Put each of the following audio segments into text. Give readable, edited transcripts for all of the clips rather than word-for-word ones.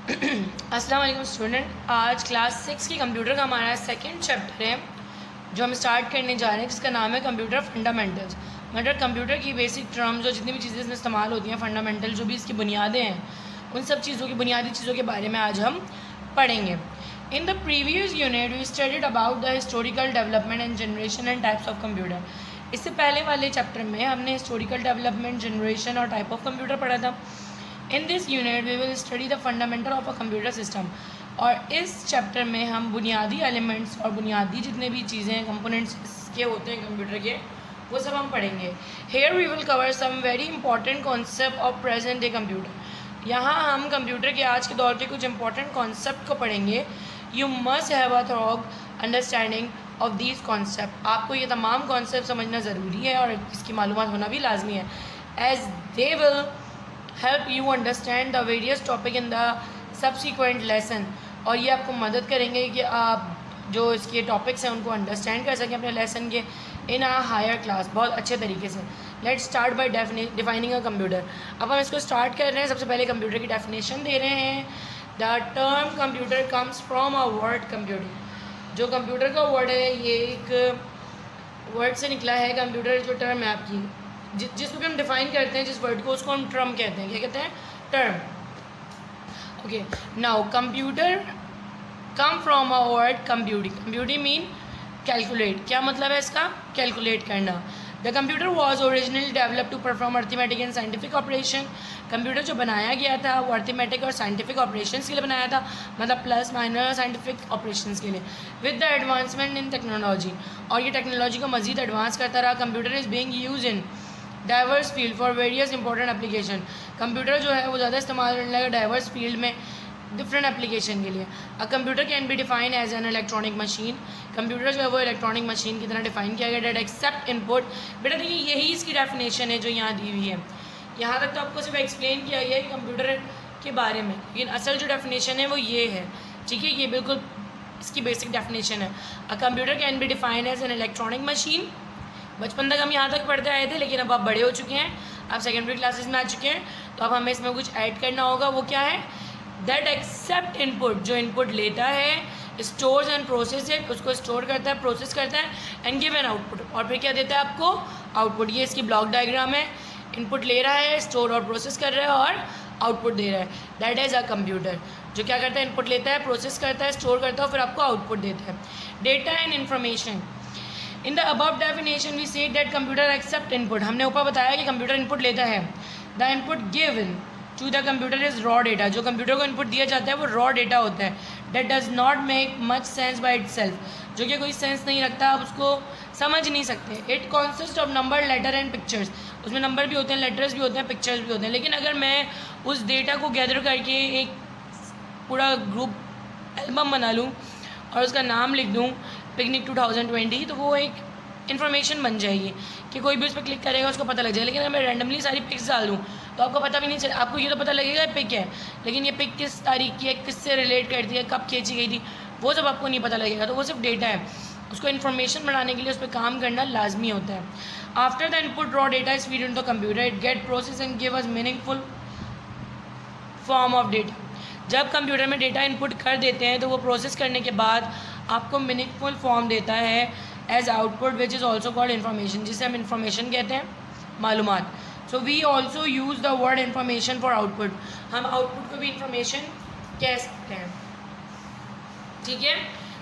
अस्सलाम वालेकुम स्टूडेंट। आज क्लास 6 की कंप्यूटर का हमारा सेकंड चैप्टर है जो हम स्टार्ट करने जा रहे हैं, जिसका नाम है कंप्यूटर फंडामेंटल्स। मतलब कंप्यूटर की बेसिक टर्म्स और जितनी भी चीज़ें इसमें इस्तेमाल होती हैं, फंडामेंटल जो भी इसकी बुनियादें हैं, उन सब चीज़ों की बुनियादी चीज़ों के बारे में आज हम पढ़ेंगे। In the previous unit we studied about the historical development and generation and types of computer. इससे पहले वाले चैप्टर में हमने हिस्टोरिकल डेवलपमेंट, जनरेशन और टाइप ऑफ कंप्यूटर पढ़ा था। In this unit we will study the fundamental of a computer system. और इस चैप्टर में हम बुनियादी एलिमेंट्स और बुनियादी जितने भी चीज़ें कंपोनेंट्स के होते हैं कंप्यूटर के, वो सब हम पढ़ेंगे। Here we will cover some very important concept of present day computer. यहाँ हम कंप्यूटर के आज के दौर के कुछ इंपॉर्टेंट कॉन्सेप्ट को पढ़ेंगे। You must have a thorough understanding of these concept. आपको ये तमाम कॉन्सेप्ट समझना ज़रूरी है और इसकी मालूमात होना भी लाजमी है, as they will help you understand the various topic in the subsequent lesson। और ये आपको मदद करेंगे कि आप जो इसके टॉपिक्स हैं उनको अंडरस्टैंड कर सकें अपने लेसन के इन आ हायर क्लास बहुत अच्छे तरीके से। Let's start by defining a computer. अब हम इसको स्टार्ट कर रहे हैं। सबसे पहले कंप्यूटर की डेफिनेशन दे रहे हैं। The term computer comes from a word computer. जो कंप्यूटर का वर्ड है ये एक वर्ड से निकला है। कंप्यूटर जो टर्म है आपकी जिसको भी हम डिफाइन करते हैं, जिस वर्ड को, उसको हम टर्म कहते हैं। क्या कहते हैं? Term. Okay, now computer come from a word computing. Computing mean calculate. क्या मतलब है इसका? कैलकुलेट करना। The computer was originally develop to perform arithmetic and scientific operation. Computer जो बनाया गया था वो अर्थमेटिक और साइंटिफिक ऑपरेशंस के लिए बनाया था, मतलब प्लस माइनस साइंटिफिक ऑपरेशंस के लिए, with the advancement in technology. और ये टेक्नोलॉजी को मजीद एडवांस करता रहा। Computer is being use in diverse field for various important application. Computer जो है वो ज़्यादा इस्तेमाल करने लगा डाइवर्स फील्ड में, डिफरेंट एप्लीकेशन के लिए। A computer can be define as an electronic machine. Computer जो है वो इलेक्ट्रॉनिक मशीन की तरह डिफाइन किया गया। That accept input. बेटा देखिए यही इसकी डेफिनेशन है जो यहाँ दी हुई है। यहाँ तक तो आपको सिर्फ एक्सप्लेन किया गया है कंप्यूटर के बारे में, लेकिन असल जो डेफिनेशन है वो ये है। ठीक है, ये बिल्कुल इसकी बेसिक डेफिनेशन है। A computer can be define as an electronic machine. बचपन तक हम यहाँ तक पढ़ते आए थे, लेकिन अब आप बड़े हो चुके हैं, आप सेकेंडरी क्लासेस में आ चुके हैं, तो अब हमें इसमें कुछ ऐड करना होगा। वो क्या है? That accept input. जो इनपुट लेता है, स्टोर्स एंड प्रोसेस इट, उसको स्टोर करता है, प्रोसेस करता है, एंड गिव एन आउटपुट। और फिर क्या देता है आपको? आउटपुट। ये इसकी ब्लॉक डायग्राम है। इनपुट ले रहा है, स्टोर और प्रोसेस कर रहा है और आउटपुट दे रहा है। That is a computer. जो क्या करता है? इनपुट लेता है, प्रोसेस करता है, स्टोर करता है, फिर आपको आउटपुट देता है। Data and information. In the above definition we said that computer accept input. हमने ऊपर बताया कि कंप्यूटर इनपुट लेता है। The input given to the computer is raw data. जो कंप्यूटर को इनपुट दिया जाता है वो रॉ डेटा होता है। That does not make much sense by itself. जो कि कोई सेंस नहीं रखता, आप उसको समझ नहीं सकते। It consist of number, letter and pictures. उसमें नंबर भी होते हैं, लेटर्स भी होते हैं, पिक्चर्स भी होते हैं। लेकिन अगर मैं उस डेटा को गैदर करके एक पूरा ग्रुप एल्बम बना लूँ और उसका नाम लिख दूँ पिकनिक 2020, तो वो एक इन्फॉर्मेशन बन जाएगी कि कोई भी उस पर क्लिक करेगा उसको पता लग जाएगा। लेकिन अगर मैं रैंडमली सारी पिक्स डाल दूँ तो आपको पता भी नहीं चले। आपको ये तो पता लगेगा पिक है, लेकिन ये पिक किस तारीख की है, किससे रिलेट करती है, कब खींची गई थी, वो सब आपको नहीं पता लगेगा। तो वो सिर्फ डेटा है। उसको इन्फॉर्मेशन बनाने के लिए उस पर काम करना लाजमी होता है। After the input raw data is feed in the computer, it get process and give us meaningful form of data. जब कंप्यूटर में डेटा इनपुट कर देते हैं तो वो प्रोसेस करने के बाद आपको मीनिंगफुल फॉर्म देता है as output, which is also called information, जिसे हम इन्फॉर्मेशन कहते हैं, मालूमात। So we also use the word information for output. हम आउटपुट को भी इन्फॉर्मेशन कह सकते हैं। ठीक है,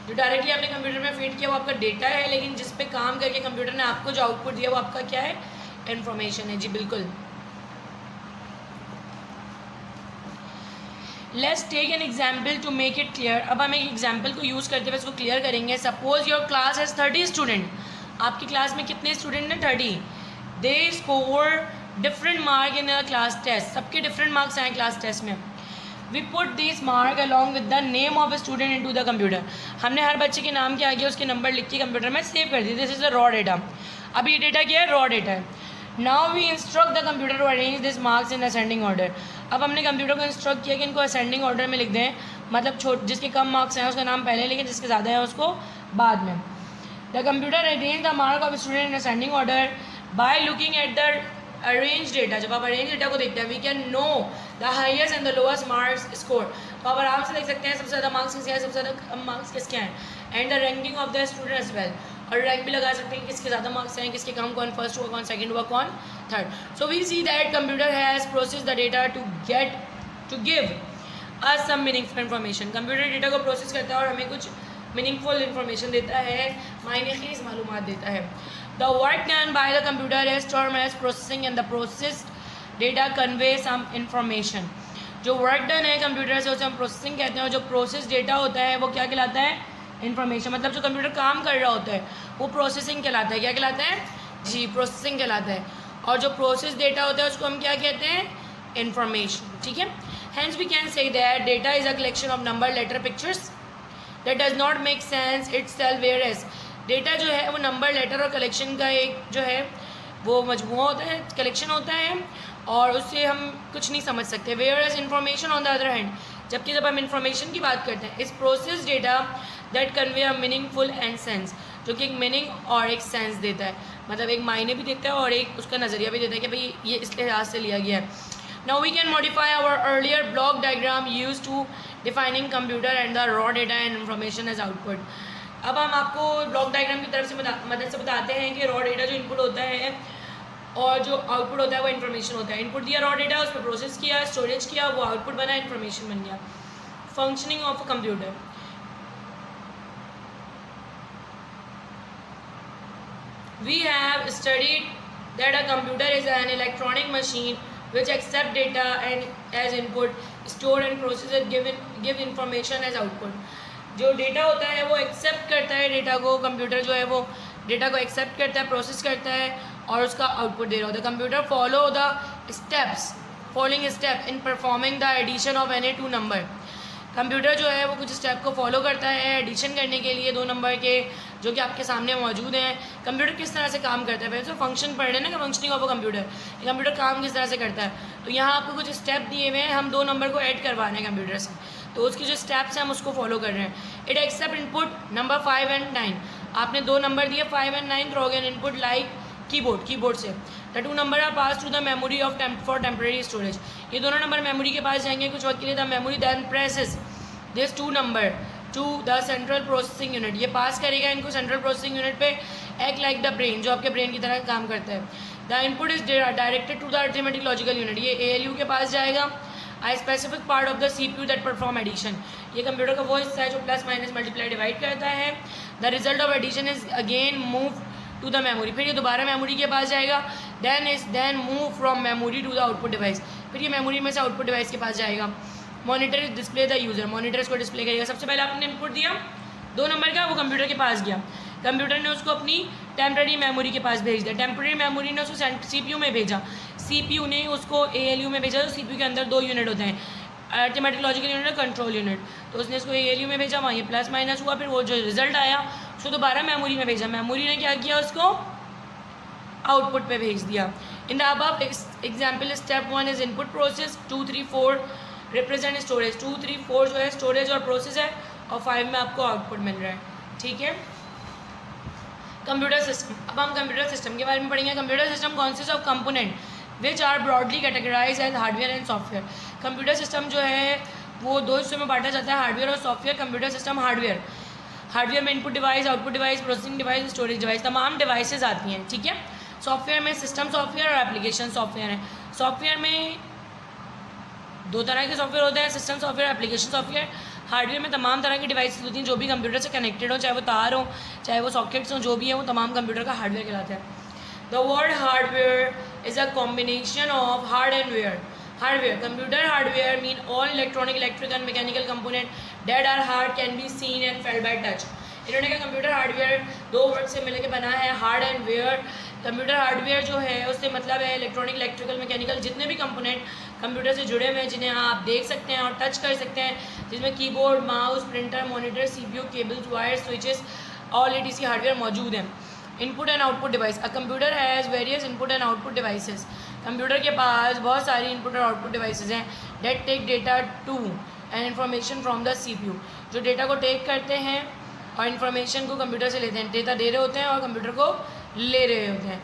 जो डायरेक्टली आपने कंप्यूटर में फीड किया वो आपका डेटा है, लेकिन जिस पे काम करके कंप्यूटर ने आपको जो आउटपुट दिया वो आपका क्या है? इन्फॉर्मेशन है। जी बिल्कुल। Let's take an example to make it clear. अब हम एक एग्जाम्पल को यूज़ करते हुए इसको क्लियर करेंगे। Suppose your class has 30 student. आपकी क्लास में कितने स्टूडेंट हैं? 30। They score different mark in a class test. सबके डिफरेंट मार्क्स आए क्लास टेस्ट में। We put this mark along with the name of a student into the computer. हमने हर बच्चे के नाम के आगे उसके नंबर लिख के कंप्यूटर में सेव कर दिए। This is the raw data. अब ये डेटा क्या है? रॉ डेटा है। Now we instruct the computer to arrange this marks in ascending order. अब हमने कंप्यूटर को इंस्ट्रक्ट किया कि इनको असेंडिंग ऑर्डर में लिख दें, मतलब जिसके कम मार्क्स हैं उसका नाम पहले लिखें, जिसके ज़्यादा है उसको बाद में। The computer arrange the mark of student in ascending order by looking at the arrange data, जब आप अरेंज डेटा को देखते हैं, we can know the highest and the lowest marks score, तो आप आराम से देख सकते हैं सबसे ज़्यादा मार्क्स किसके हैं, सबसे ज़्यादा कम मार्क्स किसके हैं, and the ranking of the student as well, और रैंक भी लगा सकते हैं किसके ज़्यादा मार्क्स हैं, किसके कम, कौन फर्स्ट हुआ, कौन सेकंड हुआ, कौन third. So we see that computer has process the data to give us some meaningful information. Computer data को प्रोसेस करता है और हमें कुछ मीनिंगफुल इन्फॉर्मेशन देता है, मायनेखेज़ मालूमात देता है. The work done by the computer is term as processing and the processed data convey some information. जो वर्क डन है कंप्यूटर से उसे हम प्रोसेसिंग कहते हैं, और जो प्रोसेस डेटा होता है वो क्या कहलाता है, इन्फॉर्मेशन. मतलब जो कंप्यूटर काम कर रहा होता है वो प्रोसेसिंग कहलाता है. क्या कहलाता है जी, प्रोसेसिंग कहलाता है. और जो प्रोसेस डेटा होता है उसको हम क्या कहते हैं, इन्फॉर्मेशन. ठीक है. Hence we can say that data is a collection of number, letter, pictures that does not make sense itself, whereas data जो है वो नंबर, लेटर और कलेक्शन का एक जो है वो मजमूआ होता है, कलेक्शन होता है, और उससे हम कुछ नहीं समझ सकते. whereas information on the other hand, जबकि जब हम इंफॉर्मेशन की बात करते हैं, इस process data that convey a meaningful and sense, जो कि एक मीनिंग और एक सेंस देता है, मतलब एक मायने भी देता है और एक उसका नज़रिया भी देता है कि भाई ये इस लिहाज से लिया गया है. Now we can modify our earlier block diagram used to defining computer and the raw data and information as output. अब हम आपको ब्लॉक डायग्राम की तरफ से मदद से बताते हैं कि रॉ डेटा जो इनपुट होता है और जो आउटपुट होता है वो इन्फॉर्मेशन होता है. इनपुट दिया रॉ डेटा, उस पर प्रोसेस किया, स्टोरेज किया, वो आउटपुट बना, इन्फॉर्मेशन बन गया. Functioning of a computer. We have studied that a computer is an electronic machine which accept data and as input, store and process it, give information as output. जो data होता है वो accept करता है data को, computer जो है वो डेटा को एक्सेप्ट करता है, प्रोसेस करता है और उसका आउटपुट दे रहा होता है. Computer follow the steps, following step in performing the addition of any two number. Computer जो है वो कुछ स्टेप को फॉलो करता है एडिशन करने के लिए दो नंबर के जो कि आपके सामने मौजूद हैं. कंप्यूटर किस तरह से काम करता है, वैसे फंक्शन पढ़ रहे हैं ना, functioning of a computer, computer काम किस तरह से करता है. तो यहाँ आपको कुछ स्टेप दिए हुए हैं, हम दो नंबर को ऐड करवा रहे हैं कंप्यूटर से, तो उसकी जो स्टेप्स हैं हम उसको फॉलो कर रहे हैं. It accept input number 5 and 9. आपने दो नंबर दिए 5 and 9, throw an input like keyboard से. The two number are pass to the memory of for temporary storage. ये दोनों नंबर मेमोरी के पास जाएंगे कुछ वक्त के लिए. The memory then press this two number to the central processing unit. ये पास करेगा इनको सेंट्रल प्रोसेसिंग यूनिट पे, एक्ट लाइक द ब्रेन, जो आपके ब्रेन की तरह काम करता है. The input is directed to the arithmetic logical unit. ये ALU के पास जाएगा, a specific part of the CPU that perform addition. ये कंप्यूटर का वो हिस्सा है जो प्लस माइनस मल्टीप्लाई डिवाइड करता है. The result of addition is again move to the memory. फिर ये दोबारा मेमोरी के पास जाएगा, then move from memory to the output device. फिर ये मेमोरी में से आउटपुट डिवाइस के पास जाएगा. Monitor is display the user. Monitor इसको डिस्प्ले करेगा. सबसे पहले आपने इनपुट दिया दो नंबर का, वो कंप्यूटर के पास गया, कंप्यूटर ने उसको अपनी टेम्पररी मेमोरी के पास भेज दिया. टेम्पररी मेमोरी ने उसको CPU में भेजा, CPU ने उसको ALU में भेजा. तो CPU के अंदर दो यूनिट होते हैं, अरिथमेटिक लॉजिकल यूनिट और कंट्रोल यूनिट. तो उसने इसको ALU में भेजा, वहाँ ये प्लस माइनस हुआ, फिर वो जो रिजल्ट आया उसको दोबारा मेमोरी में भेजा. मेमोरी ने क्या किया, उसको आउटपुट पे भेज दिया. इन the above example step 1 is input process, 2, 3, 4 represent storage. 2, 3, 4 जो है स्टोरेज और प्रोसेस है, और 5 में आपको आउटपुट मिल रहा है. ठीक है. Computer system. अब हम कंप्यूटर सिस्टम के बारे में पढ़ेंगे. Computer system consist of component which are broadly categorize as hardware and software. Computer system जो है वो दो हिस्सों में बांटा जाता है, हार्डवेयर और सॉफ्टवेयर. कंप्यूटर सिस्टम हार्डवेयर में input device, output device, processing device, storage device, तमाम डिवाइसेज आती हैं. ठीक है. सॉफ्टवेयर में सिस्टम सॉफ्टवेयर और एप्लीकेशन सॉफ्टवेयर है. सॉफ्टवेयर में दो तरह के सॉफ्टवेयर होते हैं, system software, application software. Hardware में तमाम तरह की डिवाइसेस होती हैं जो भी कंप्यूटर से कनेक्टेड हो, चाहे वो तार हो, चाहे वो सॉकेट्स हो, जो भी है वो तमाम कंप्यूटर का हार्डवेयर कहलाता है. The word hardware is a combination of hard and ware. Hardware, computer hardware mean all electronic, electric and mechanical component that are hard, can be seen and felt by touch. इन्होंने कहा computer hardware दो word से मिलकर बना है, hard and ware. Computer hardware जो है उससे मतलब है इलेक्ट्रॉनिक, इलेक्ट्रिकल, मैकेनिकल, जितने भी कंपोनेंट कंप्यूटर से जुड़े हुए हैं जिन्हें आप देख सकते हैं और टच कर सकते हैं, जिसमें keyboard, mouse, printer, monitor, CPU, cables, wires, switches, all ETC hardware मौजूद हैं. Input and output device. A computer has various input and output devices. Computer के पास बहुत सारी इनपुट और आउटपुट डिवाइसेस हैं that take data to and information from the CPU. जो डेटा को टेक करते हैं और इन्फॉर्मेशन को कंप्यूटर से लेते हैं. डेटा दे रहे होते हैं और कंप्यूटर को ले रहे होते हैं.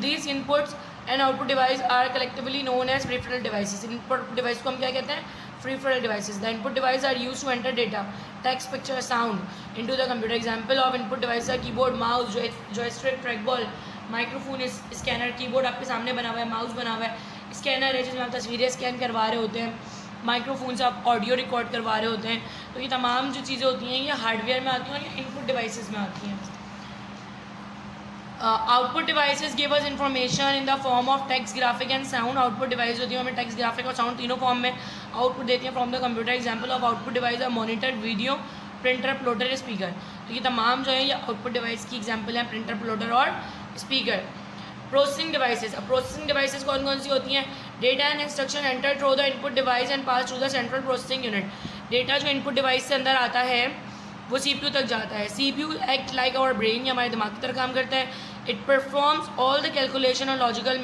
These inputs and output device are collectively known as peripheral devices. Input device को हम क्या कहते हैं? Peripheral devices. The input device are use to enter data, text, picture, sound into the computer. Example of input device are keyboard, mouse, joystick, trackball, microphone, scanner. Keyboard आपके सामने बना हुआ है, माउस बना हुआ है, स्कैनर है जिसमें आप तस्वीरें स्कैन करवा रहे होते हैं, माइक्रोफोन से आप ऑडियो रिकॉर्ड करवा रहे होते हैं। तो ये तमाम जो चीज़ें होती हैं ये हार्डवेयर में आती हैं और ये इनपुट डिवाइसेस में आती हैं। Output devices give us information in the form of text, graphic and sound. Output device होती है हमें टेक्स्ट, ग्राफिक और साउंड तीनों फॉर्म में आउटपुट देती हैं from the computer. Example of output device are monitor, video, printer, plotter, speaker. तो ये तमाम जो है ये आउटपुट डिवाइस की एग्जांपल है, प्रिंटर, प्लॉटर और स्पीकर। Processing devices. अब प्रोसेसिंग डिवाइसेस कौन कौन सी होती हैं? Data and instruction enter through the input device and pass through the central processing unit. Data जो इनपुट डिवाइस से अंदर आता है वो CPU तक जाता है। CPU act like our brain, ये हमारे दिमाग की तरह काम करता है। It performs all the calculation और लॉजिकल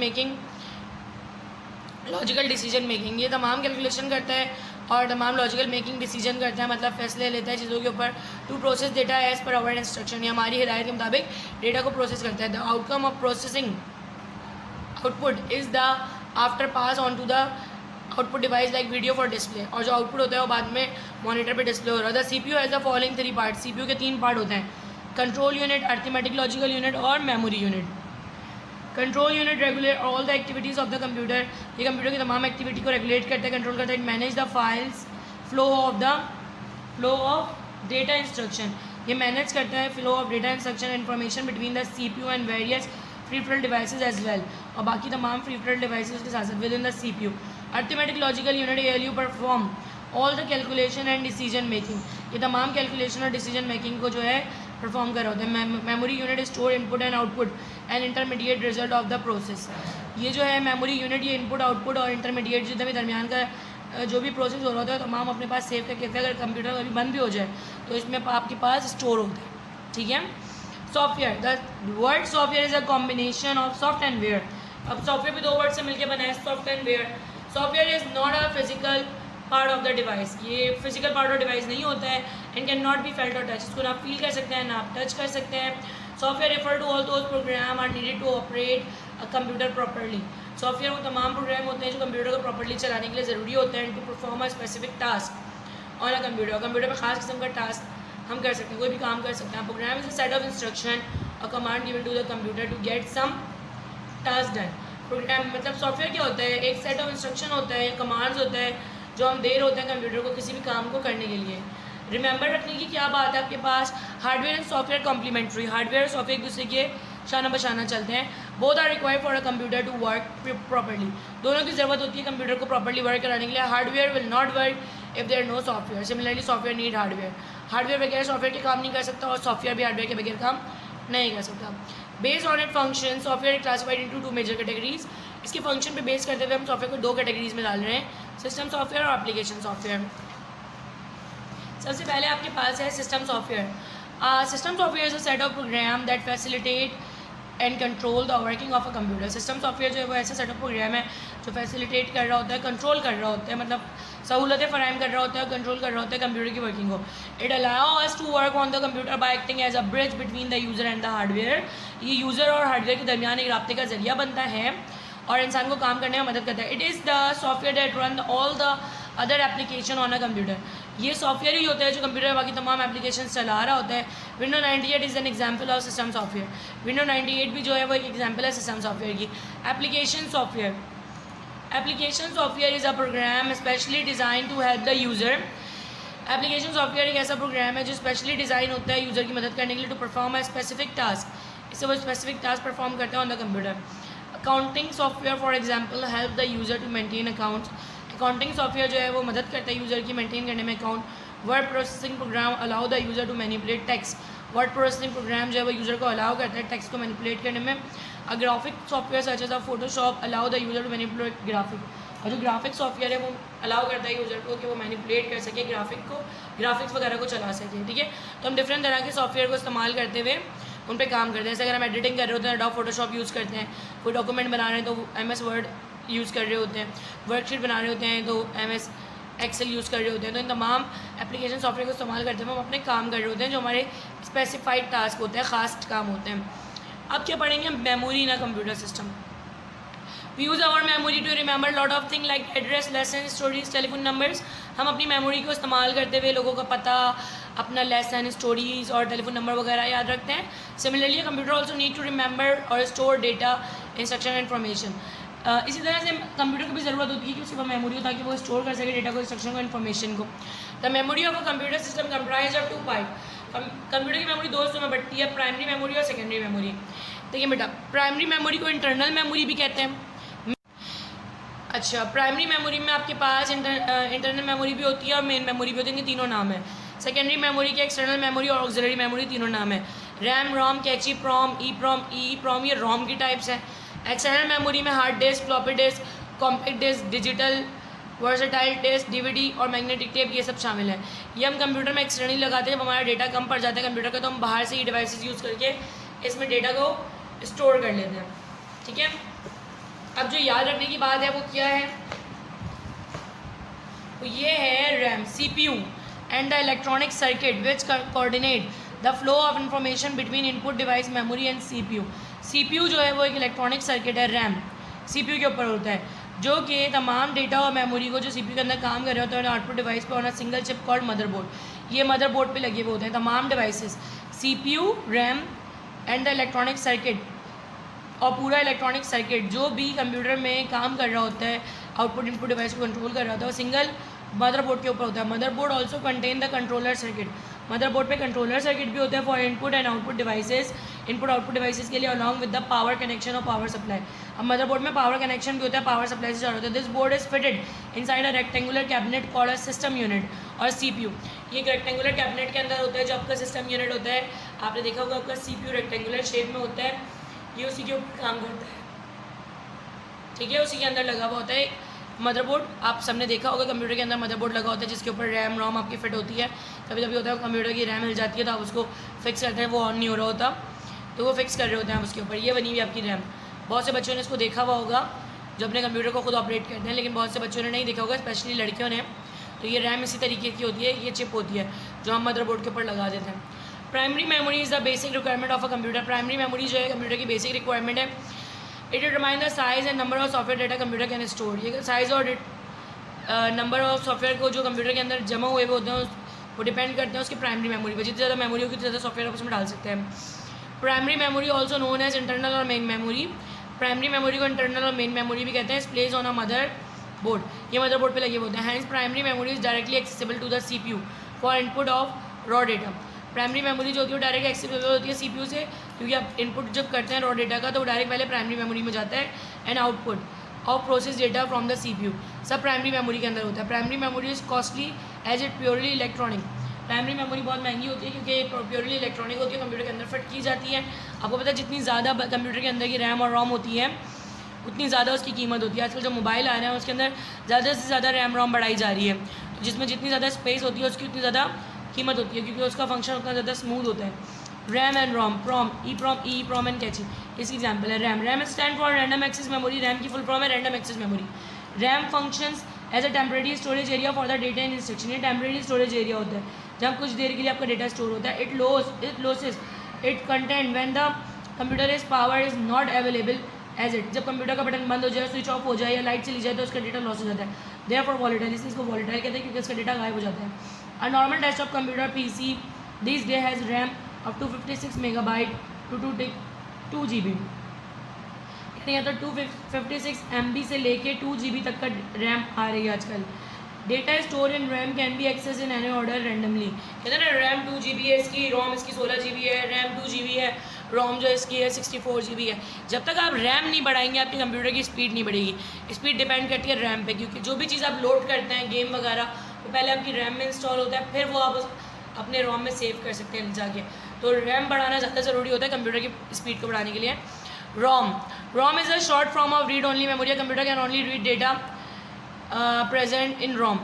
डिसीजन मेकिंग। ये तमाम कैलकुलेशन करता है और तमाम लॉजिकल मेकिंग डिसीजन करता है, मतलब फैसले लेता है चीज़ों के ऊपर। To process data as per our instruction, ये हमारी हिदायत के मुताबिक डेटा को प्रोसेस करता है। The outcome of processing output is the after pass on to the output device like video for display. और जो आउटपुट होता है वो बाद में मॉनिटर पे डिस्प्ले हो रहा है। The CPU has the following 3 part. CPU के 3 पार्ट होते हैं: control unit, arithmetic logical unit और memory unit. Control unit regulate all the activities of the computer, ये कंप्यूटर की तमाम एक्टिविटी को रेगुलेट करता है, कंट्रोल करता है। It manage the files flow of data instruction, ये मैनेज करता है flow of data instruction information between the CPU and various peripheral devices as well, और बाकी तमाम प्रीफरल डिवाइसेस के साथ साथ within the CPU। Arithmetic logical unit ALU perform all the calculation and decision making, ये तमाम calculation और decision making को जो है परफॉर्म कर रहा होता है। Memory unit store input and output and intermediate result of the process, ये जो है मेमोरी यूनिट ये इनपुट आउटपुट और इंटरमीडिएट जितना भी दरमियान का जो भी प्रोसेस हो रहा होता है तमाम अपने पास सेव करके रखता है। अगर कंप्यूटर कभी बंद भी हो जाए तो इसमें आपके पास स्टोर होता है, ठीक है। Software, the word software is a combination of soft and ware. अब सॉफ्टवेयर भी 2 वर्ड से मिलकर बना है, soft and ware. Software is not a physical part of the device, ये फिजिकल पार्ट ऑफ डिवाइस नहीं होता है। And can not be felt और टच, इसको ना आप फील कर सकते हैं ना आप टच कर सकते हैं। Software refer to all those program are needed to operate a computer properly. Software वो तमाम प्रोग्राम होते हैं जो कंप्यूटर को प्रॉपरली चलाने के लिए ज़रूरी होते हैं। To perform a specific task on a computer, computer पर खास किस्म का टास्क हम कर सकते हैं, कोई भी काम कर सकते हैं। Program is a set of instruction और command given to the computer to get some task done. Program मतलब सॉफ्टवेयर क्या होता है? एक सेट ऑफ इंस्ट्रक्शन होता है, कमांड्स होता है जो हम दे रहे होते हैं कंप्यूटर को किसी भी काम को करने के लिए। रिमेंबर रखने की क्या बात है आपके पास, hardware and software complementary, hardware और सॉफ्टवेयर एक दूसरे के शाना बशाना चलते हैं। Both are required for a computer to work properly, दोनों की ज़रूरत होती है कंप्यूटर को प्रॉपर्ली वर्क कराने के लिए। Hardware will not work if there no software, similarly software need hardware, hardware बगैर सॉफ्टवेयर के काम नहीं कर सकता और सॉफ्टवेयर भी हार्डवेयर के बगैर काम नहीं कर सकता। Based on it function, software classified into 2 major categories. इसके फंक्शन पे बेस करते हुए हम सॉफ्टवेयर को 2 कैटेगरीज में डाल रहे हैं, सिस्टम सॉफ्टवेयर और एप्लीकेशन सॉफ्टवेयर। सबसे पहले आपके पास है system software. System software is a set of program that facilitate and control the working of a computer. System software जो है वो ऐसा सेट ऑफ प्रोग्राम है जो फैसिलिटेट कर रहा होता है, कंट्रोल कर रहा होता है, मतलब सहूलतें फराहम कर रहा होता है, कंट्रोल कर रहा होता है कंप्यूटर की वर्किंग को। It allow us to work on the computer by acting as a bridge between the user and the hardware. ये यूज़र और हार्डवेयर के दरमियान एक राब्ते का जरिया बनता है और इंसान को काम करने में मदद करता है। It is the software that run all the other application on a computer, ये सॉफ्टवेयर ही होता है जो कंप्यूटर बाकी तमाम एप्लीकेशन चला रहा होता है। Window 98 is an example of system software, window 98 भी जो है वो एक एग्जाम्पल है सिस्टम सॉफ्टवेयर की। Application software, application software is a program specially design to help the user. Application software एक ऐसा प्रोग्राम है जो स्पेशली डिज़ाइन होता है यूज़र की मदद करने के लिए to perform a specific task, इससे वो स्पेसिफिक टास्क परफॉर्म करते हैं on the computer. Accounting software for example help the user to maintain accounts, accounting software जो है वो मदद करता है यूज़र की मेंटेन करने में account. Word processing program allow the user to manipulate text, word processing program जो है वो यूज़र को अलाउ करता है टेक्स्ट को मैनिपुलेट करने में। A graphic software such as a Photoshop allow the user to manipulate graphic, और जो ग्राफिक सॉफ्टवेयर है वो अलाउ करता है यूज़र को कि वो मैनिपुलेट कर सके ग्राफिक को, ग्राफिक्स वगैरह को चला सके, ठीक है। तो हम डिफरेंट तरह के सॉफ्टवेयर को इस्तेमाल करते हुए उन पर काम करते हैं। जैसे अगर हम एडिटिंग कर रहे होते हैं एडोब फोटोशॉप यूज़ करते हैं, कोई डॉक्यूमेंट बना रहे हैं तो MS वर्ड यूज़ कर रहे होते हैं, वर्कशीट बना रहे होते हैं तो MS एक्सेल यूज़ कर रहे होते हैं। तो इन तमाम एप्लीकेशन सॉफ्टवेयर को इस्तेमाल करते हुए हम अपने काम कर रहे होते हैं जो हमारे स्पेसिफाइड टास्क होते हैं, ख़ास काम होते हैं। अब क्या पढ़ेंगे हम, memory in a computer system. We use our memory to remember lot of thing like address, lesson, stories, telephone numbers. हम अपनी मेमोरी को इस्तेमाल करते हुए लोगों का पता, अपना लेसन, स्टोरीज और टेलीफोन नंबर वगैरह याद रखते हैं। Similarly computer also need to remember और store data, instruction and information. इसी तरह से कंप्यूटर को भी ज़रूरत होती है कि उसके पास मेमोरी हो ताकि वो स्टोर कर सके डेटा को, इंस्ट्रक्शन को, इन्फॉर्मेशन को। The memory of a computer system comprise of 2 part. Computer की मेमोरी 2 हिस्सों में बंटती है, प्राइमरी मेमोरी और सेकेंडरी मेमोरी। देखिए बेटा, प्राइमरी मेमोरी को इंटरनल मेमोरी भी कहते हैं। अच्छा, प्राइमरी मेमोरी में आपके पास इंटरनल मेमोरी भी होती है और मेन मेमोरी भी होती है, तीनों नाम है। सेकेंडरी मेमोरी के एक्सटर्नल मेमोरी और ऑक्सिलरी मेमोरी तीनों नाम है। रैम, रोम, कैची, प्रोम, ई प्रोम ये रोम की टाइप्स हैं। एक्सटर्नल मेमोरी में hard disk, floppy disk, compact disk, digital, versatile disk, DVD और मैग्नेटिक टेप ये सब शामिल है। ये हम कंप्यूटर में एक्सटर्नली लगाते हैं जब हमारा डेटा कम पड़ जाता है कंप्यूटर का, तो हम बाहर से ही डिवाइसेस यूज़ करके इसमें डेटा को स्टोर कर लेते हैं। ठीक है, अब जो याद रखने की बात है वो क्या है, तो ये है RAM, CPU and the electronic circuit which coordinate the flow of information between input device, memory and CPU. CPU जो है वो एक इलेक्ट्रॉनिक सर्किट है, रैम सीपीयू के ऊपर होता है, जो कि तमाम डेटा और मेमोरी को जो सीपीयू के अंदर काम कर रहे होते हैं आउटपुट डिवाइस पे on a single chip called motherboard. ये मदरबोर्ड पे लगे हुए होते हैं तमाम devices, CPU, RAM and the electronic circuit, और पूरा इलेक्ट्रॉनिक सर्किट जो भी कंप्यूटर में काम कर रहा होता है, आउटपुट इनपुट डिवाइस को कंट्रोल कर रहा होता है, वो सिंगल मदरबोर्ड के ऊपर होता है। Motherboard also contain the controller circuit. Motherboard पे कंट्रोलर सर्किट भी होता है for input and output devices, input output devices के लिए along with the power connection और पावर सप्लाई। अब मदरबोर्ड में पावर कनेक्शन भी होता है, पावर सप्लाई से चालू होता है। This board is fitted inside a rectangular cabinet called a system unit और सीपीयू। ये एक रेक्टेंगुलर कैबिनेट के अंदर होता है जो आपका सिस्टम यूनिट होता है। आपने देखा होगा आपका सीपीयू रेक्टेंगुलर शेप में होता है, ये उसी के ऊपर काम करता है। ठीक है, उसी के अंदर लगा हुआ होता है मदरबोर्ड। आप सबने देखा होगा कंप्यूटर के अंदर मदरबोर्ड लगा होता है जिसके ऊपर रैम रोम आपकी फिट होती है। कभी कभी होता है कंप्यूटर की रैम हिल जाती है तो आप उसको फिक्स करते हैं, वो ऑन नहीं हो रहा होता तो वो फिक्स कर रहे होते हैं आप उसके ऊपर। ये बनी हुई आपकी रैम। बहुत से बच्चों ने इसको देखा हुआ होगा जो अपने कंप्यूटर को खुद ऑपरेट करते हैं, लेकिन बहुत से बच्चों ने नहीं देखा होगा, स्पेशली लड़कियों ने। तो ये रैम इसी तरीके की होती है, ये चिप होती है जो हम मदरबोर्ड के ऊपर लगा देते हैं। Primary memory is the basic requirement of a computer. Primary memory जो है कंप्यूटर की बेसिक रिक्वायरमेंट है। It determine the size and number of software data computer can store. ये साइज और नंबर ऑफ सॉफ्टवेयर को जो कंप्यूटर के अंदर जमा हुए होते हैं वो डिपेंड करते हैं उसकी प्राइमरी मेमोरी पर। जितनी ज़्यादा मेमोरी होगी उतनी ज़्यादा सॉफ्टवेयर आप उसमें डाल सकते हैं। Primary memory also known as internal और मेन मेमोरी। प्राइमरी मेमोरी को इंटरनल और मेन मेमोरी भी कहते हैं। Place on a mother board, ये मदर बोर्ड पर लगे होते हैं। Hence primary memory is directly accessible to the CPU for input of raw data. Primary memory जो होती है वो डायरेक्ट एक्सेसिबल होती है सीपीयू से, क्योंकि आप इनपुट जब करते हैं रॉ डेटा का तो वो डायरेक्ट पहले प्राइमरी मेमोरी में जाता है and output of process data from the CPU सब प्राइमरी मेमोरी के अंदर होता है। Primary memory is costly as it purely electronic. Primary memory बहुत महंगी होती है क्योंकि प्योरली इलेक्ट्रॉनिक होती है, कंप्यूटर के अंदर फिट की जाती है। आपको पता है जितनी ज़्यादा कंप्यूटर के अंदर की रैम और रोम होती है उतनी ज़्यादा उसकी कीमत होती है। आजकल जो मोबाइल आ रहे हैं उसके अंदर ज़्यादा से ज़्यादा रैम रोम बढ़ाई जा रही है, तो जिसमें जितनी ज़्यादा स्पेस होती है उसकी उतनी ज़्यादा कीमत होती है क्योंकि उसका फंक्शन उतना ज़्यादा स्मूथ होता है। RAM and ROM, PROM, E PROM and cache, इसकी एग्जाम्पल है RAM. RAM stand for random access memory. RAM की फुल फॉर्म है random access memory. RAM functions as a temporary storage area for the data in instruction. ये temporary storage area होता है जहाँ कुछ देर के लिए आपका डेटा स्टोर होता है। It loses it content when the computer is power is not available as it. जब कंप्यूटर का बटन बंद हो जाए, स्विच ऑफ हो जाए या लाइट चली जाए तो उसका डेटा लॉस हो जाता है। देयरफॉर वॉलेटाइल, इसको वॉलेटाइल कहते हैं क्योंकि उसका डेटा गायब हो जाता है। A normal desktop computer PC this day has RAM up to 56 megabyte to 2 GB। यहाँ तो 256 MB से लेके 2 GB तक का रैम आ रही है आजकल। Data store in RAM can be access in any order randomly. कहते हैं ना रैम 2 GB है इसकी, रोम इसकी 16 GB है, रैम 2 GB है, रोम जो इसकी है 64 GB है। जब तक आप रैम नहीं बढ़ाएंगे आपके कंप्यूटर की स्पीड नहीं बढ़ेगी। स्पीड डिपेंड करती है रैम पे, क्योंकि जो भी चीज़ आप लोड करते हैं गेम वगैरह तो पहले आपकी रैम में इंस्टॉल होता है, फिर वो आप अपने रोम में सेव कर सकते हैं जाके। तो रैम बढ़ाना ज़्यादा ज़रूरी होता है कंप्यूटर की स्पीड को बढ़ाने के लिए। ROM is a short form of read only memory. Computer can only read data present in ROM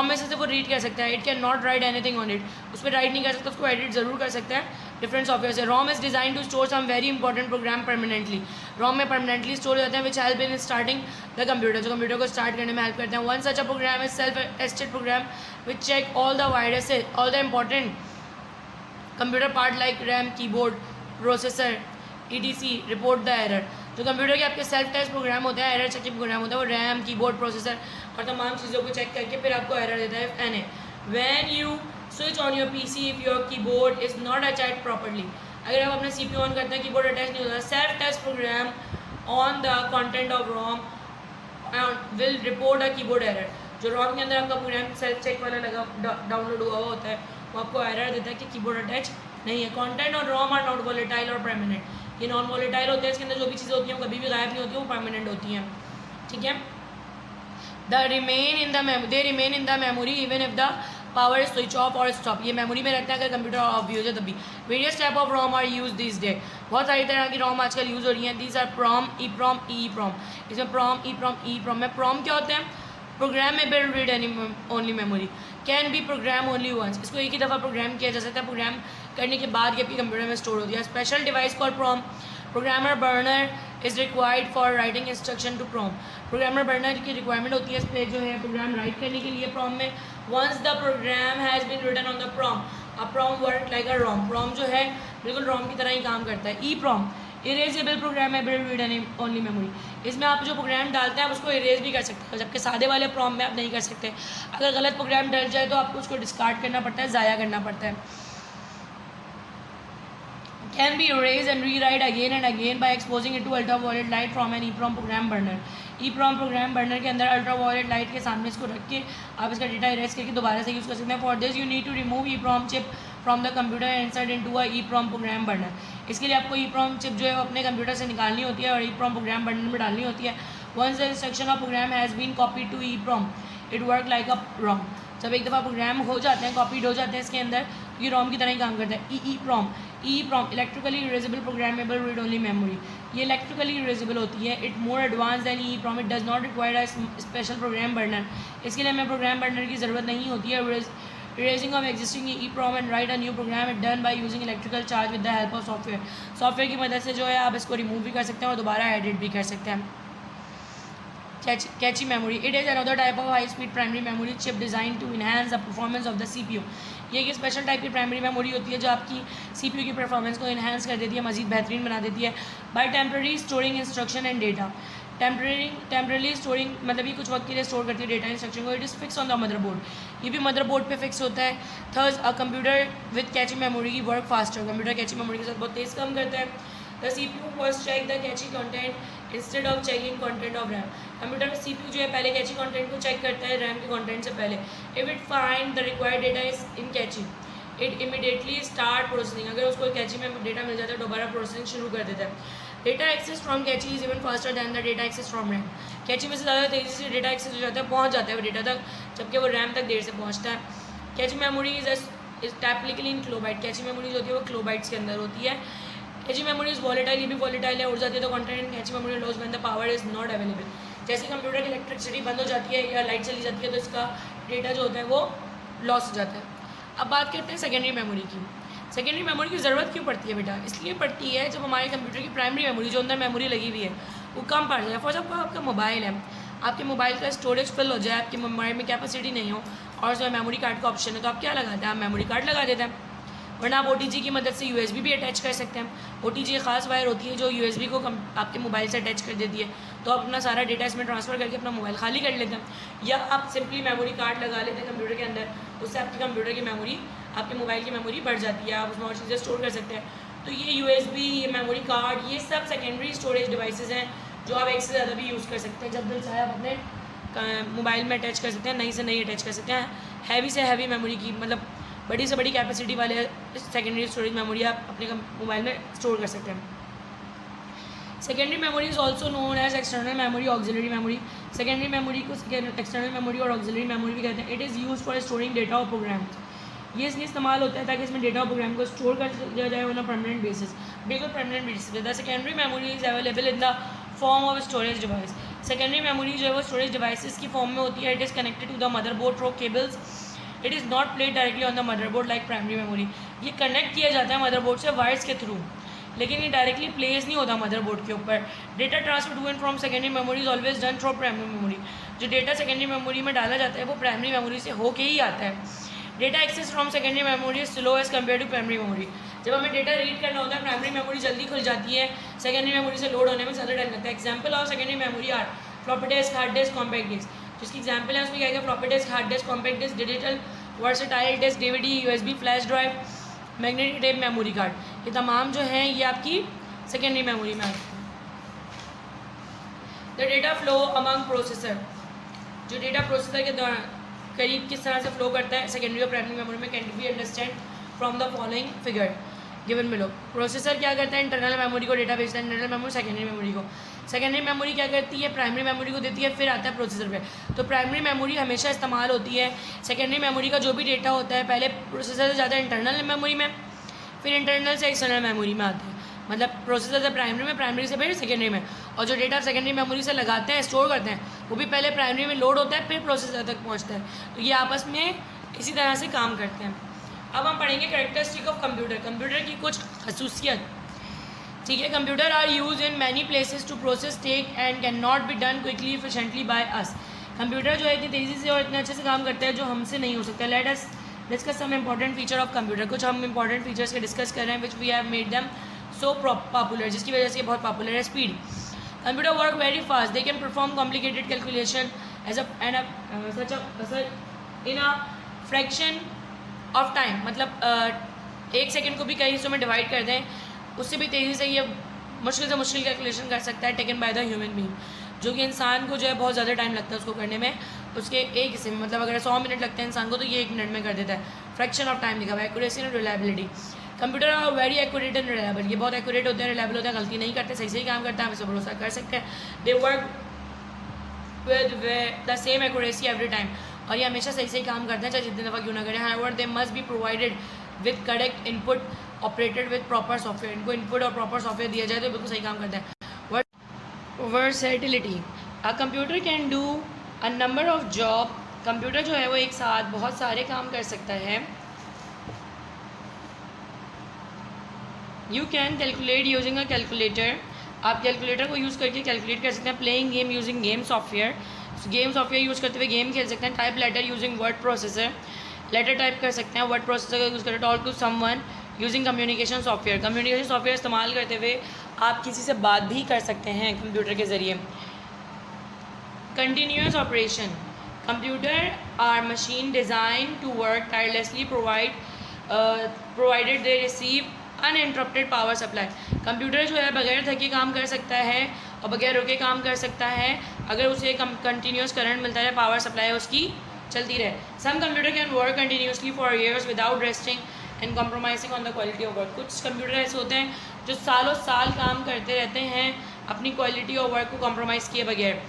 में से सिर्फ वो रीड कर सकता है। It can not write anything on it, उस पर राइट नहीं कर सकता, उसको एडिट ज़रूर कर सकता है डिफरेंट सॉफ्टवेयर से। ROM is design to store some very important program permanently. ROM में परमानेंटली स्टोर हो जाते हैं which help in starting the computer, जो कंप्यूटर को स्टार्ट करने में हेल्प करते हैं। One such a program is self tested program which check all the viruses, all the important computer part like RAM, keyboard, processor, EDC, report the error. जो computer के आपके self test programme होते हैं, error checking programme होता है, वो RAM, keyboard, processor और तमाम चीज़ों को चेक करके फिर आपको एरर देता है NA। When you switch on your PC if your keyboard is not attached properly, अगर आप अपना CPU ऑन करते हैं, कीबोर्ड अटैच नहीं होता, self test program on the content of ROM will report a keyboard error. जो ROM के अंदर आपका प्रोग्राम सेल्फ चेक वाला लगा डाउनलोड हुआ होता है, वो आपको एरर देता है कि कीबोर्ड अटैच नहीं है। कंटेंट और ROM आर नॉट वॉलेटाइल और परमानेंट, ये नॉन वॉलेटाइल होते हैं, इसके अंदर जो भी चीज़ें होती हैं वो कभी भी गायब नहीं होती, वो परमानेंट होती हैं, ठीक है। They remain in the memory even if the power switch off और स्टॉप, ये मेमोरी में रहता है अगर कंप्यूटर ऑफ भी हो जाए तभी। Various type of ROM are use this day, बहुत सारी तरह की ROM आजकल यूज़ हो रही हैं। These are PROM, EEPROM, EEPROM। इसमें PROM, EEPROM, EEPROM में PROM क्या होते हैं? Programmable read only memory, can be program only once, इसको एक ही दफ़ा प्रोग्राम किया जा सकता है, प्रोग्राम करने के बाद ये आपके कंप्यूटर में स्टोर होती है। Special device call PROM, programmer burner is required for writing instruction to PROM, programmer burner की रिक्वायरमेंट होती है इस पर जो है प्रोग्राम राइट करने के लिए PROM में। Once the program has been written on the PROM, अब PROM work like a ROM, PROM जो है बिल्कुल ROM की तरह ही काम करता है। EEPROM, erasable programmable read only memory, इसमें आप जो प्रोग्राम डालते हैं आप उसको इरेज भी कर सकते हैं, जबकि सादे वाले PROM में आप नहीं कर सकते। अगर गलत प्रोग्राम डल जाए तो आपको उसको डिस्कार्ड करना पड़ता है, ज़ाया करना पड़ता है। Can be erased and rewrite again and again by exposing it to ultraviolet light from an EEPROM program burner। EEPROM program burner के अंदर अल्ट्रावायलेट लाइट के सामने इसको रख के आप इसका डेटा इरेज करके दोबारा से यूज़ कर सकते हैं। For this you need to remove EEPROM chip from the computer and insert into a EEPROM program burner, इसके लिए आपको EEPROM चिप जो है वो अपने कंप्यूटर से निकालनी होती है और EEPROM प्रोग्राम बर्नर में डालनी होती है। Once the instruction of program has been copied to EEPROM it work like a ROM, जब एक दफ़ा प्रोग्राम हो जाते हैं, कॉपीड हो जाते हैं इसके अंदर, तो ये ROM की तरह ही काम करता है। EEPROM electrically erasable programmable read only memory, ये इलेक्ट्रिकली इरेजेबल होती है। It more advance than EEPROM, it does not require a special program burner, इसके लिए हमें प्रोग्राम बर्नर की ज़रूरत नहीं होती है। erasing of existing EEPROM and write a new program is done by using electrical charge with the help of software की मदद से जो है आप इसको रिमूव भी कर सकते हैं और दोबारा एडिट भी कर सकते हैं। Cache memory, it is another type of high speed primary memory chip design to enhance the performance of the CPU, ये एक स्पेशल टाइप की प्राइमरी मेमोरी होती है जो आपकी CPU की परफॉर्मेंस को इन्हांस कर देती है, मज़ीद बेहतरीन बना देती है। By temporary storing instruction and data, temporary storing मतलब ये कुछ वक्त के लिए स्टोर करती है डेटा इंस्ट्रक्शन को। It is fix on the motherboard, ये भी मदरबोर्ड पे फिक्स होता है। Third a computer with cache memory की work faster, computer cache memory के साथ बहुत तेज़ काम करता है। The CPU first check the cache content instead of checking content of RAM, computer में CPU जो है पहले कैची कंटेंट को चेक करता है रैम के कंटेंट से पहले। If it find the required data is in cache it immediately start processing, अगर उसको कैची में डेटा मिल जाता है दोबारा प्रोसेसिंग शुरू कर देता है। Data access from cache is even faster than the data access from RAM, cache में से ज़्यादा तेज़ी से डेटा एक्सेस हो जाता है, पहुँच जाता है वो डेटा तक, जबकि वो रैम तक देर से पहुँचता है। Cache memory is typically in kilobyte, cache memory जो होती है वो किलोबाइट्स के अंदर होती है। कैची मेमोरी इज वॉलेटाइल, ये भी वॉलेटाइल है, उड़ जाती है तो content cache memory loss when the power is not available, जैसे कंप्यूटर की इलेक्ट्रिसिटी बंद हो जाती है या लाइट चली जाती है तो इसका डेटा जो होता है वो लॉस हो जाता है। अब बात करते हैं सेकेंडरी मेमोरी की। सेकेंडरी मेमोरी की ज़रूरत क्यों पड़ती है बेटा? इसलिए पड़ती है जब हमारे कंप्यूटर की प्राइमरी मेमोरी जो अंदर मेमोरी लगी हुई है वो कम पड़ जाए। फॉर एग्जाम्पल आपका मोबाइल है, आपके मोबाइल का स्टोरेज फिल हो जाए, आपके मोबाइल में कैपेसिटी नहीं हो और जो मेमोरी कार्ड का ऑप्शन है तो आप क्या लगाते हैं? आप मेमोरी कार्ड लगा देते हैं, वरना आप OTG की मदद से USB भी अटैच कर सकते हैं। OTG एक ख़ास वायर होती है जो USB को आपके मोबाइल से अटैच कर देती है, तो आप अपना सारा डेटा इसमें ट्रांसफ़र करके अपना मोबाइल खाली कर लेते हैं। या आप सिंपली मेमोरी कार्ड लगा लेते हैं कंप्यूटर के अंदर, उससे आपकी कंप्यूटर की मेमोरी आपके मोबाइल की मेमोरी बढ़ जाती है, आप उसमें और चीज़ें स्टोर कर सकते हैं। तो ये USB, ये मेमोरी कार्ड, ये सब सेकेंडरी स्टोरेज डिवाइसेस हैं जो आप एक से ज़्यादा भी यूज़ कर सकते हैं। जब दिल चाहे आप अपने मोबाइल में अटैच कर सकते हैं, नई से नई अटैच कर सकते हैं। हैवी से हैवी मेमोरी की मतलब बड़ी से बड़ी कैपेसिटी वाले सेकेंडरी स्टोरेज मेमोरी आप अपने मोबाइल में स्टोर कर सकते हैं। Secondary memory is also known as external memory, auxiliary memory. Secondary memory को एक्सटर्नल मेमोरी और ऑक्सिलरी मेमोरी भी कहते हैं। It is use for storing data और प्रोग्राम, ये इसलिए इस्तेमाल होता है ताकि इसमें डेटा और प्रोग्राम को स्टोर कर दिया जाए ऑन अ परमानेंट बेसिस, बिल्कुल परमानेंट बेसिस पे। The secondary memory is available in the form of storage device, secondary memory जो है वो स्टोरेज डिवाइसेस की फॉर्म में होती है। It is connected to the motherboard through cables, it is not placed directly on the motherboard like primary memory, ये connect किया जाता है मदरबोर्ड से वायर्स के थ्रू, लेकिन ये डायरेक्टली प्लेस नहीं होता मदरबोर्ड के ऊपर। Data transfer to and from secondary memory is always done through primary memory, जो डेटा सेकेंडरी मेमोरी में डाला जाता है वो प्राइमरी मेमोरी से होके ही आता है। Data access from secondary memory is slow as compare to primary memory, जब हमें डेटा रीड करना होता है प्राइमरी मेमोरी जल्दी खुल जाती है, सेकेंडरी मेमोरी से लोड होने में ज़्यादा टाइम लगता है। Example of secondary memory are floppy disk, hard disk, compact disk. जिसकी एग्जाम्पल है उसमें क्या है, floppy disk, hard disk, compact disk, digital versatile disk, DVD, USB, flash drive, magnetic tape memory card, ये तमाम जो हैं ये आपकी सेकेंडरी मेमोरी में आती है। The data flow among processor, जो डेटा प्रोसेसर के दौरान करीब किस तरह से फ्लो करता है सेकेंडरी और प्राइमरी मेमोरी में, can be understand from the following figure given below. Processor क्या करता है, इंटरनल मेमोरी को डेटा भेजता है, इंटरनल मेमोरी सेकेंडरी मेमोरी को, सेकेंडरी मेमोरी क्या करती है, प्राइमरी मेमोरी को देती है, फिर आता है प्रोसेसर पे। तो प्राइमरी मेमोरी हमेशा इस्तेमाल होती है, सेकेंडरी मेमोरी का जो भी डेटा होता है पहले प्रोसेसर से जाता है इंटरनल मेमोरी में, फिर इंटरनल से एक्सटर्नल मेमोरी में आता है। मतलब प्रोसेसर से प्राइमरी में, प्राइमरी से फिर सेकेंडरी में, और जो डेटा सेकेंडरी मेमोरी से लगाते हैं, स्टोर करते हैं, वो भी पहले प्राइमरी में लोड होता है, फिर प्रोसेसर तक पहुंचता है। तो ये आपस में इसी तरह से काम करते हैं। अब हम पढ़ेंगे कैरेक्टरिस्टिक ऑफ कंप्यूटर, कंप्यूटर की कुछ खसूसियत। ठीक है, computer are use in many places to process take and can not be done quickly efficiently by us. Computer जो है इतनी तेज़ी से और इतने अच्छे से काम करता है जो हमसे नहीं हो सकता। Let us discuss some important feature of computer. कुछ हम इंपॉर्टेंट फीचर्स के डिस्कस कर रहे हैं which we have made them so popular, जिसकी वजह से ये बहुत पॉपुलर है। Speed, computer work very fast, they can perform complicated calculation as in a fraction of time. मतलब 1 सेकेंड को भी कई हिस्सों में डिवाइड कर दें, उससे भी तेज़ी से ये मुश्किल से मुश्किल कैलकुलेशन कर सकता है, taken by the human being, जो कि इंसान को जो है बहुत ज़्यादा टाइम लगता है उसको करने में, उसके एक हिस्से में। मतलब अगर 100 मिनट लगते हैं इंसान को तो ये 1 मिनट में कर देता है। फ्रैक्शन ऑफ टाइम लिखा हुआ है। Accuracy and reliability, computer are very accurate and reliable, ये बहुत एक्यूरेट होते हैं, रिलायबल होते हैं, गलती नहीं करते, सही सही काम करते हैं, हम इस पर भरोसा कर सकते हैं। They work with the same accuracy every time, और ये हमेशा सही सही काम करते हैं चाहे जितनी दफ़ा क्यों ना करें। However they must be provided with correct input, operated with proper software, इनको इनपुट और प्रॉपर सॉफ्टवेयर दिया जाए तो बिल्कुल सही काम करते हैं। Versatility, a computer can do a number of job, computer जो है वो एक साथ बहुत सारे काम कर सकता है। You can calculate using a calculator, आप कैलकुलेटर को यूज़ करके कैलकुलेट कर सकते हैं। Playing game using game software, game software use करते हुए गेम खेल सकते हैं। Type letter using word processor, letter type कर सकते हैं वर्ड प्रोसेसर का यूज़ करके। Talk to someone using communication software, communication software इस्तेमाल करते हुए आप किसी से बात भी कर सकते हैं कंप्यूटर के ज़रिए। Continuous operation, computer are machine design to work tirelessly provided they receive uninterrupted power supply. Computer जो है बगैर थके काम कर सकता है और बगैर रुके काम कर सकता है अगर उसे कंटिन्यूस करंट मिलता है, पावर सप्लाई उसकी चलती रहे। Some computer can work continuously for years without resting and compromising on the quality of work. कुछ कंप्यूटर ऐसे होते हैं जो सालों साल काम करते रहते हैं अपनी क्वालिटी ऑफ वर्क को कॉम्प्रोमाइज़ किए बगैर।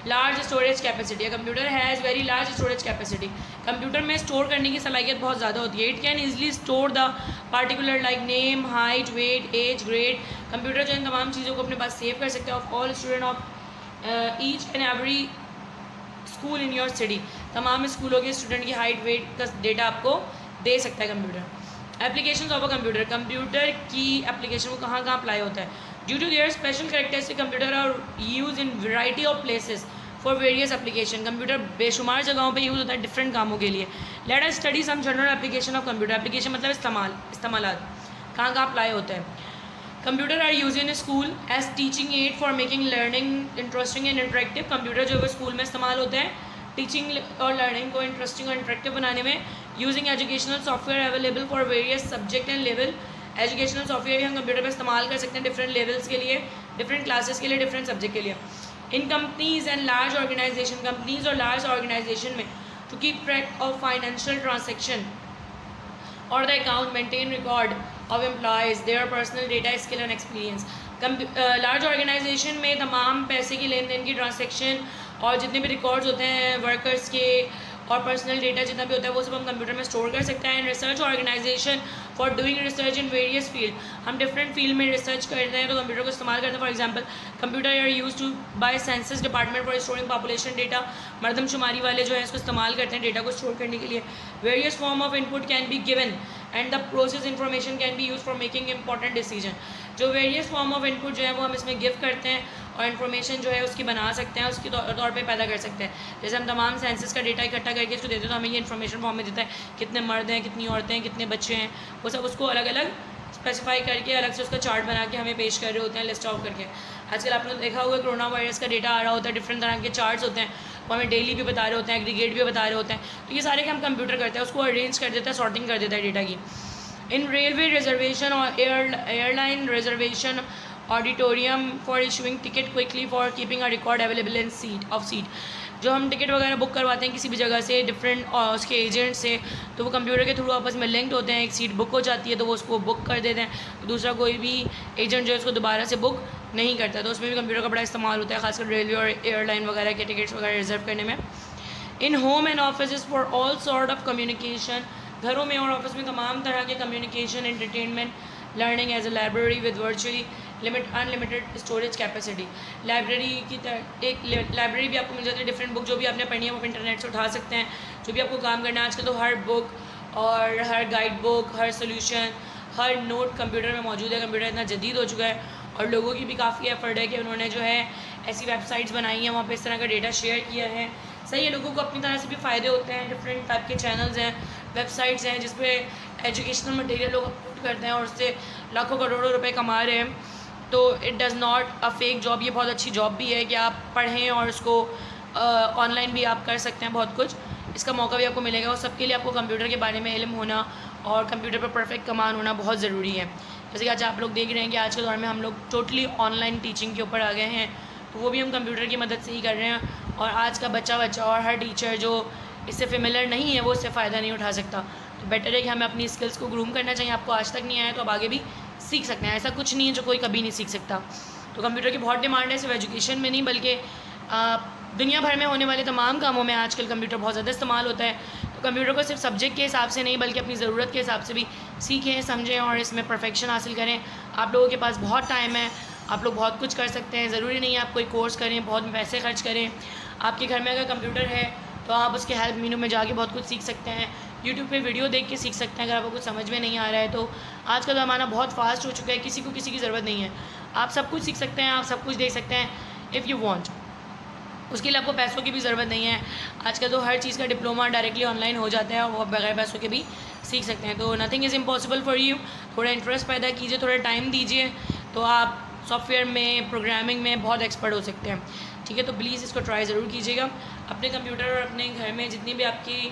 Large storage capacity, a computer has very large storage capacity, computer में स्टोर करने की सलाहियत बहुत ज़्यादा होती है। It can easily store the particular like name, height, weight, age, grade. Computer जो इन तमाम चीज़ों को अपने पास सेव कर सकते हैं। Of all student of each and every school in your city, तमाम स्कूलों के स्टूडेंट की हाइट, वेट का डेटा आपको दे सकता है computer. Application of a computer, computer की एप्लीकेशन को कहाँ कहाँ अप्लाई होता है। Due to their special characteristic computer are use in variety of places for various application, computer बेशुमार जगहों पे यूज़ होता है डिफरेंट कामों के लिए। Let us study some general application of computer, application मतलब इस्तेमालात कहाँ कहाँ अप्लाई होता है। Computer are use in school as teaching aid for making learning interesting and interactive, computer जो है स्कूल में इस्तेमाल होता है टीचिंग और लर्निंग को इंटरेस्टिंग और इंटरेक्टिव बनाने में। Using educational software available for various subject and level, educational software भी हम कंप्यूटर पर इस्तेमाल कर सकते हैं डिफरेंट लेवल्स के लिए, डिफरेंट क्लासेस के लिए, डिफरेंट सब्जेक्ट के लिए। In companies and large organization, companies और लार्ज ऑर्गेनाइजेशन में to keep track of financial transaction और the account maintain record of employees their personal data, skill and experience. Large organization में तमाम पैसे की लेन देन की ट्रांजेक्शन और जितने भी रिकॉर्ड्स होते हैं वर्कर्स के और पर्सनल डेटा जितना भी होता है वो सब हम कंप्यूटर में स्टोर कर सकते हैं। Research organisation for doing research in various field, हम डिफरेंट फील्ड में रिसर्च करते हैं तो कंप्यूटर को इस्तेमाल करते हैं। For example computer are use to by census department for storing population data, मरदमशुमारी वाले जो है इसको इस्तेमाल करते हैं डेटा को स्टोर करने के लिए। Various form of input can be given and the process information can be use for making important decision, जो वेरियस फॉर्म ऑफ इनपुट जो है वो हम इसमें गिव करते हैं और इन्फॉर्मेशन जो है उसकी बना सकते हैं, उसकी तौर पे पैदा कर सकते हैं। जैसे हम तमाम सेंसस का डेटा इकट्ठा करके इसको देते हैं तो हमें ये इन्फॉर्मेशन फॉर्म में देता है कितने मर्द हैं, कितनी औरतें हैं, कितने बच्चे हैं, वो सब उसको अलग अलग स्पेसिफाई करके अलग से उसका चार्ट बना के हमें पेश कर रहे होते हैं लिस्ट आउट करके। आजकल आपने देखा होगा कोरोना वायरस का डेटा आ रहा होता है, डिफरेंट तरह के चार्ट्स होते हैं, वो हमें डेली भी बता रहे होते हैं, एग्रीगेट भी बता रहे होते हैं। तो ये सारे काम कंप्यूटर करते हैं, उसको अरेंज कर देता है, सॉर्टिंग कर देता है डेटा की। इन रेलवे रिजर्वेशन और airline reservation auditorium for issuing ticket quickly for keeping a record available in seat. जो हम टिकट वगैरह बुक करवाते हैं किसी भी जगह से डिफरेंट उसके एजेंट से, तो वो कंप्यूटर के थ्रू आपस में लिंक्ड होते हैं। एक सीट बुक हो जाती है तो वो उसको बुक कर देते हैं, तो दूसरा कोई भी एजेंट जो है उसको दोबारा से बुक नहीं करता। तो उसमें भी कंप्यूटर का बड़ा इस्तेमाल होता है, खासकर रेलवे और एयरलाइन वगैरह के टिकट्स वगैरह रिजर्व करने में। In home and office for all sort of communication, घरों में और ऑफिस में तमाम तरह के communication, entertainment, learning as a library with virtually unlimited storage capacity. Library की एक लाइब्रेरी भी आपको मिल जाती है, डिफरेंट बुक जो भी आपने पढ़नी है वो आप इंटरनेट से उठा सकते हैं। जो भी आपको काम करना है आजकल तो हर बुक और हर गाइड बुक, हर सोल्यूशन, हर नोट कंप्यूटर में मौजूद है। कंप्यूटर इतना जदीद हो चुका है और लोगों की भी काफ़ी एफर्ट है कि उन्होंने जो है ऐसी वेबसाइट्स बनाई हैं, वहाँ पे इस तरह का डेटा शेयर किया है। सही है, लोगों को अपनी तरह से भी फ़ायदे होते हैं। डिफरेंट टाइप के चैनल्स हैं, वेबसाइट्स हैं जिस पे एजुकेशनल मटेरियल लोग अपलोड करते हैं और उससे लाखों करोड़ों रुपए कमा रहे हैं। तो it does not a fake job, ये बहुत अच्छी जॉब भी है कि आप पढ़ें और उसको ऑनलाइन भी आप कर सकते हैं। बहुत कुछ इसका मौका भी आपको मिलेगा, और सबके लिए आपको कंप्यूटर के बारे में इल्म होना और कंप्यूटर पर परफेक्ट कमांड होना बहुत ज़रूरी है। जैसे कि आज आप लोग देख रहे हैं कि आज के दौर में हम लोग टोटली ऑनलाइन टीचिंग के ऊपर आ गए हैं, तो वो भी हम कंप्यूटर की मदद से ही कर रहे हैं। और आज का बच्चा और हर टीचर जो इससे फेमिलियर नहीं है वो इससे फ़ायदा नहीं उठा सकता। तो बेटर है कि हमें अपनी स्किल्स को ग्रूम करना चाहिए। आपको आज तक नहीं आया तो अब आगे भी सीख सकते हैं, ऐसा कुछ नहीं है जो कोई कभी नहीं सीख सकता। तो कंप्यूटर की बहुत डिमांड है, सिर्फ एजुकेशन में नहीं बल्कि दुनिया भर में होने वाले तमाम कामों में आजकल कंप्यूटर बहुत ज़्यादा इस्तेमाल होता है। तो कंप्यूटर को सिर्फ सब्जेक्ट के हिसाब से नहीं बल्कि अपनी ज़रूरत के हिसाब से भी सीखें, समझें और इसमें परफेक्शन हासिल करें। आप लोगों के पास बहुत टाइम है, आप लोग बहुत कुछ कर सकते हैं। ज़रूरी नहीं है आप कोई कोर्स करें, बहुत पैसे खर्च करें। आपके घर में अगर कंप्यूटर है तो आप उसके हेल्प मेनू में जाके बहुत कुछ सीख सकते हैं। यूट्यूब पे वीडियो देख के सीख सकते हैं अगर आपको कुछ समझ में नहीं आ रहा है। तो आज का ज़माना बहुत फास्ट हो चुका है, किसी को किसी की ज़रूरत नहीं है। आप सब कुछ सीख सकते हैं, आप सब कुछ देख सकते हैं इफ़ यू वांट। उसके लिए आपको पैसों की भी ज़रूरत नहीं है। आजकल तो हर चीज़ का डिप्लोमा डायरेक्टली ऑनलाइन हो जाता है और वो बगैर पैसों के भी सीख सकते हैं। तो nothing is impossible for you. थोड़ा इंटरेस्ट पैदा कीजिए, थोड़ा टाइम दीजिए, तो आप सॉफ्टवेयर में, प्रोग्रामिंग में बहुत एक्सपर्ट हो सकते हैं। ठीक है, तो प्लीज़ इसको ट्राई ज़रूर कीजिएगा। अपने कंप्यूटर और अपने घर में जितनी भी आपकी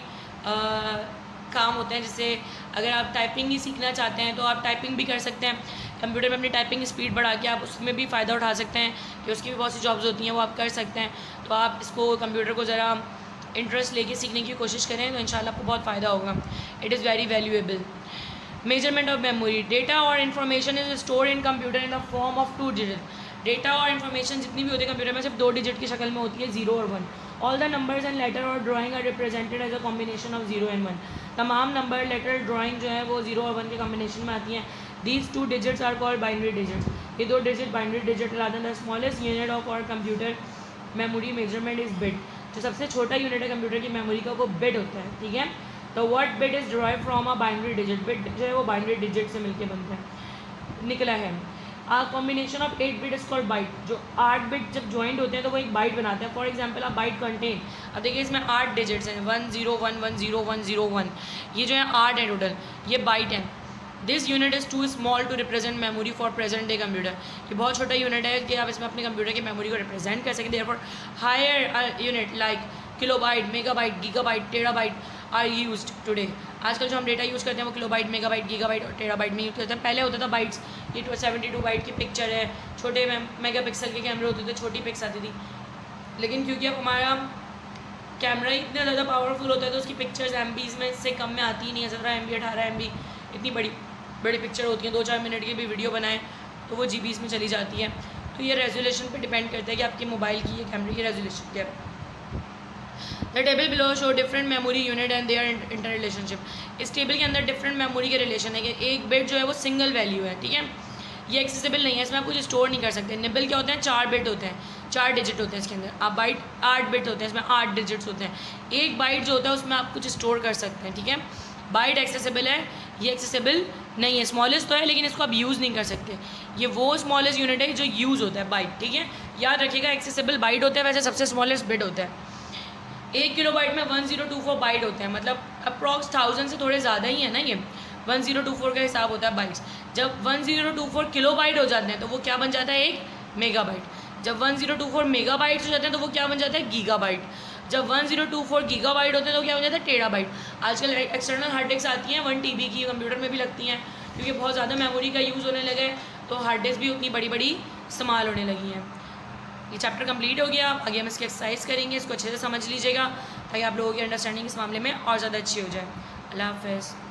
काम होते हैं, जैसे अगर आप टाइपिंग ही सीखना चाहते हैं तो आप टाइपिंग भी कर सकते हैं। कंप्यूटर में अपनी टाइपिंग स्पीड बढ़ा के आप उसमें भी फ़ायदा उठा सकते हैं कि उसकी भी बहुत सी जॉब्स होती हैं वो आप कर सकते हैं। तो आप इसको कंप्यूटर को ज़रा इंटरेस्ट लेके सीखने की कोशिश करें तो इंशाल्लाह आपको बहुत फ़ायदा होगा। It is very valuable. Measurement of memory, data और information is store in computer in the form of 2 digit. Data और इन्फॉर्मेशन जितनी भी होती है कंप्यूटर में सिर्फ 2 डिजिट की शक्ल में होती है, 0 और 1। All the numbers and letter और drawing are represented as a combination of 0 and 1। तमाम नंबर, लेटर, ड्राइंग जो है वो 0 और 1 के कॉम्बिनेशन में आती हैं। These 2 digits are called binary digits. ये 2 digit binary digit rather the smallest unit of our computer memory measurement is bit. जो सबसे छोटा यूनिट है कंप्यूटर की मेमोरी का वो बिट होता है। ठीक है, तो word bit is derive from a binary digit. Bit जो है वो बाइनरी डिजिट से मिलकर बनता है, निकला है। A combination of 8 bit is called byte. जो 8 बिट जब ज्वाइंट होते हैं तो वो एक बाइट बनाते हैं। फॉर एग्जांपल आप बाइट कंटेन, अब देखिए इसमें 8 डिजिट्स हैं, 1 0 1 1 0 1 0 1, ये जो है 8 है टोटल, ये बाइट है। This unit is too small to represent memory for present day computer. ये बहुत छोटा यूनिट है कि आप इसमें अपने कंप्यूटर की मेमोरी को रिप्रेजेंट कर सकें। Therefore higher unit like kilobyte, megabyte, gigabyte, terabyte are used today. आजकल जो हम डेटा यूज़ करते हैं वो किलोबाइट, मेगाबाइट, गीगाबाइट और टेराबाइट में यूज़ करते हैं। पहले होता था बाइट्स, ये 72 बाइट की पिक्चर है, छोटे मेगापिक्सल के कैमरे होते थे, छोटी पिक्स आती थी। लेकिन क्योंकि अब हमारा कैमरा ही इतना ज़्यादा पावरफुल होता है तो उसकी पिक्चर्स MBs में इससे कम में आती ही नहीं है। 17 MB 18 MB इतनी बड़ी बड़ी पिक्चर होती है। 2-4 मिनट की भी वीडियो बनाएं तो वो GBs में चली जाती है। तो ये रेजोल्यूशन पे डिपेंड करता है कि आपके मोबाइल की, ये कैमरे की रेजोल्यूशन क्या है। The table below show different memory unit and their interrelationship. इस टेबल के अंदर डिफरेंट मेमोरी के रिलेशन है कि एक बिट जो है वो सिंगल वैल्यू है। ठीक है, ये एक्सेसिबल नहीं है, इसमें आप कुछ स्टोर नहीं कर सकते। निबल क्या होते हैं, 4 बिट होते हैं, 4 डिजिट होते हैं इसके अंदर। आप बाइट 8 बिट होते हैं, इसमें 8 डिजिट्स होते हैं। एक बाइट जो होता है उसमें आप कुछ स्टोर कर सकते हैं। ठीक है, बाइट एक्सेसिबल है, ये एक्सेसिबल नहीं है। स्मॉलेस्ट तो है लेकिन इसको आप यूज़ नहीं कर सकते। ये वो स्मॉलेस्ट यूनिट है जो यूज़ होता है, बाइट। ठीक है, याद रखिएगा, एक्सेसिबल बाइट होता है, वैसे सबसे स्मॉलेस्ट बिट होता है। 1 किलोबाइट में 1024 बाइट होते हैं, मतलब अप्रॉक्स 1000 से थोड़े ज़्यादा ही है ना ये। 1024 का हिसाब होता है बाइट्स। जब 1024 किलोबाइट हो जाते हैं तो वो क्या बन जाता है, एक मेगाबाइट। जब 1024 मेगाबाइट्स हो जाते हैं तो वो क्या बन जाता है, गीगाबाइट। जब 1024 गीगाबाइट होते हैं तो क्या बन जाता है, टेराबाइट। आजकल एक्सटर्नल हार्ड डिस्क आती हैं 1 TB की, कंप्यूटर में भी लगती हैं, क्योंकि बहुत ज़्यादा मेमोरी का यूज़ होने लगा है तो हार्ड डिस्क भी उतनी बड़ी बड़ी इस्तेमाल होने लगी हैं। ये चैप्टर कंप्लीट हो गया। आगे हम इसकी एक्सरसाइज करेंगे, इसको अच्छे से समझ लीजिएगा ताकि आप लोगों की अंडरस्टैंडिंग इस मामले में और ज़्यादा अच्छी हो जाए। अल्लाह हाफ़िज़।